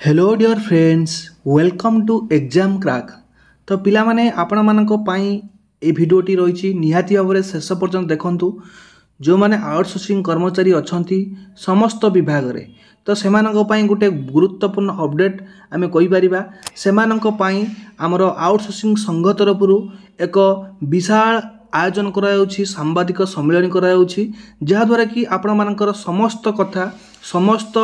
Hello dear friends welcome to exam crack. तो पिला माने आपण मानक पई ए भिडियोटी रही निहाती भाव में शेष पर्यंत देखंतु। जो माने आउटसोर्सिंग कर्मचारी अछंती समस्त विभाग रे तो सेमानक पई गुटे गुरुत्वपूर्ण अपडेट आमे कहि परिबा। सेमानक पई हमर आउटसोर्सिंग संघ तरफरु एक विशाल आयोजन करायाउछि, सांबादिक सम्मेलन करायाउछि, जहा द्वारा कि आपण मानकर समस्त कथा समस्त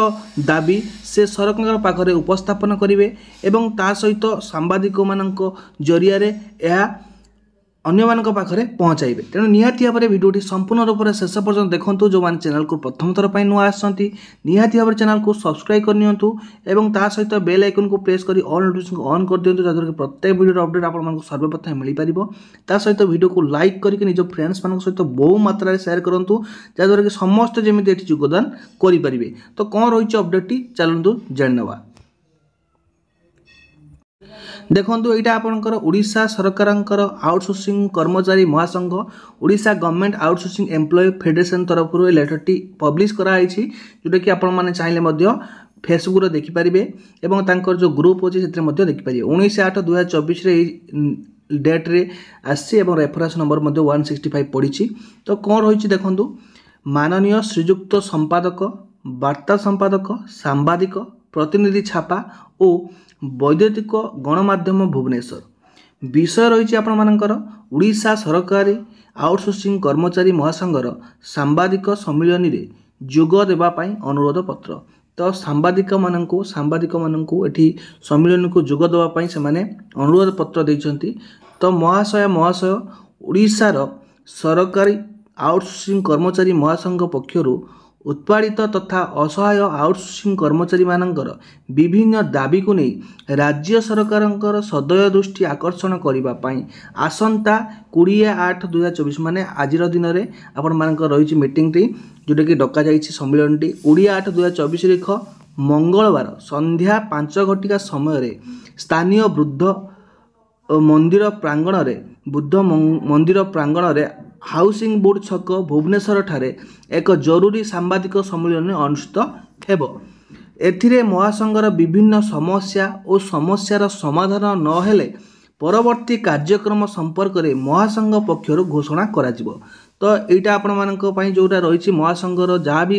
दाबी से सरकार पाखरे उपस्थापन करेंगे एवं ता सहित सांबादिक मानक जरिया रे यह अन्य मानक पाखरे पहुँचाइबे। तेणु निहाती भाव में भिडियोटी संपूर्ण रूप से शेष पर्यंत देखंतु। जो मान चैनल को प्रथम थर पर नुआ आसंती निहाती भाव में चैनल को सब्सक्राइब करनियंतु एवं ता सहित बेल आइकन को प्रेस करी ऑल नोटिफिकेशन को ऑन कर दियंतु, जहां कि प्रत्येक वीडियो अपडेट आपण मानक सर्वप्रथम मिल पारिबो। ता सहित वीडियो को लाइक करके निज फ्रेंड्स मानक सहित बहु मात्रा शेयर करंतु, जहां कि समस्त जेमिति एठी योगदान करि परिबे। तो कोन रहिछ अपडेटटी चलंतु जाननवा। देखो यहाँ आपंकर ओडिशा सरकार आउटसोर्सिंग कर्मचारी महासंघ Odisha government outsourcing employ federation तरफ लेटरटी पब्लिश कराई, जोटा कि आपण मैंने चाहिए फेसबुक देखिपारे और तांकर जो ग्रुप अच्छे से देखिपारे। 19/8/2024 डेट रे आसी रेफरेंस नंबर 165 पड़ी। तो कौन रही देखूँ माननीय श्रीजुक्त संपादक वार्ता संपादक सांबादिक प्रतिनिधि छापा और वैद्युतिक गणमाध्यम भुवनेश्वर विषय रही आपण मानकर ओडिशा सरकारी आउटसोर्सिंग कर्मचारी महासंघर सांबादिक सम्मेलन रे जोग देबा पई अनुरोध पत्र। तो सांबादिक मानकू एठी सम्मेलन को जोग देबा पई से माने अनुरोध पत्र दैछंती। तो महाशय ओडिशार सरकारी आउटसोर्सिंग कर्मचारी महासंघ पक्षरु उत्पादित तथा असहाय आउटसोर्सिंग कर्मचारी मानकर विभिन्न दाबी को नहीं राज्य सरकार सदय दृष्टि आकर्षण करने पाई आसंता 20/8/2024 माने आज दिन में आपण मानकर रही मीटिंग टी जोटा कि डका जाइए सम्मेलन टी 20/8/2024 रेख मंगलवार संध्या 5 घटिका समय स्थानीय बुद्ध मंदिर प्रांगण रे हाउसिंग बोर्ड छक भुवनेश्वर ठारे एक जरूरी सांबादिक सम्मेलन अनुष्ठित हेब। एथिरे महासंघर विभिन्न समस्या और समस्यार समाधान न हेले परवर्ती कार्यक्रम संपर्क में महासंघ पक्षर घोषणा कराजिबो। तो यहाँ आपण मानक पई जोटा रही महासंघर जहाँ भी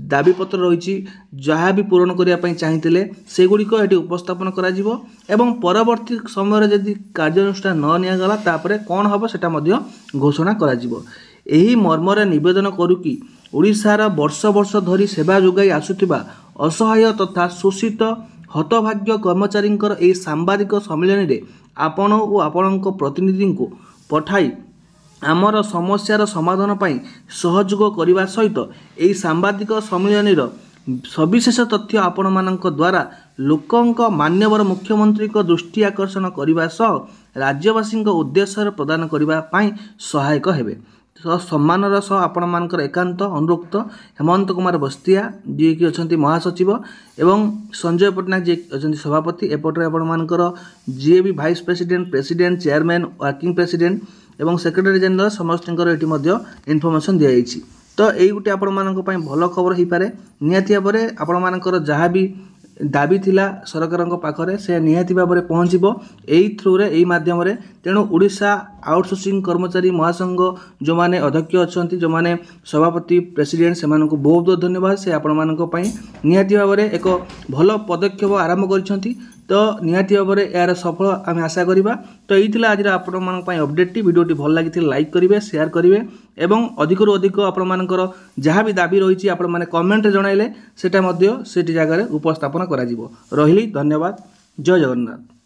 दाबीपत्र रही जहाँ भी पूरण करने चाहिए सेगुड़िक ये उपस्थापन कराजिबो एवं परवर्ती समय जदि कार्यानुष्ठान न नियागला तापरे कौन हम सेटा मध्य घोषणा कराजिबो। एही मर्मरे निवेदन करू कि ओडिशार वर्ष वर्ष धरी सेवा जोगाई आसुथिबा असहाय तथा शोषित हतभाग्य कर्मचारींकर एही सांबादिक सम्मेलन रे आपण और आपणक प्रतिनिधि को पठाई आमर समस्यार समाधान पाई सहयोग करने सहित यही सांबादिक सम्मेलन सविशेष तथ्य आपण मानक द्वारा लोकंक मान्यवर मुख्यमंत्री को दृष्टि आकर्षण करने सह राज्यवासी उद्देश्य प्रदान करने सहायक हेबे। तो सम्मानर सह आपण मानकर एकांत अनुरोक्त हेमंत कुमार बस्तिया जी कि अच्छा महासचिव एवं संजय पट्टनायक जी अच्छा सभापति एपटे आपण मानकर जी भी vice president chairman working president एवं सेक्रेटरी जनरल समस्त इनफॉरमेशन दी जाइए। तो यही गोटे आपण मानक पई भल खबर हो पारे। निहाती भाव में आपण मानकर जहाँ भी दाबी थिला सरकार पाखरे से निहाती भाव में पहुँचब यही थ्रू रे यही माध्यम रे। तेणु ओडिशा आउटसोर्सिंग कर्मचारी महासंघ जो माने अध्यक्ष अच्छा जो माने सभापति प्रेसिडेंट से बहुत बहुत धन्यवाद। से आपण मानक पई निहाती भाव में एक भल पदक्षेप आरंभ करिसेंती। तो निहाती भाव में यार सफल आम आशा करवा। तो यही आज आपण मानक पई अपडेटटी वीडियोटी भल लगी लाइक करेंगे शेयर करेंगे एवं अधिक अधिक आपण मानकर जहाँ भी दाबी रही आपण माने कमेंट जणाइले सेटा मध्य सेठी जगह उपस्थापन करा जिवो। रहिली धन्यवाद। जय जगन्नाथ।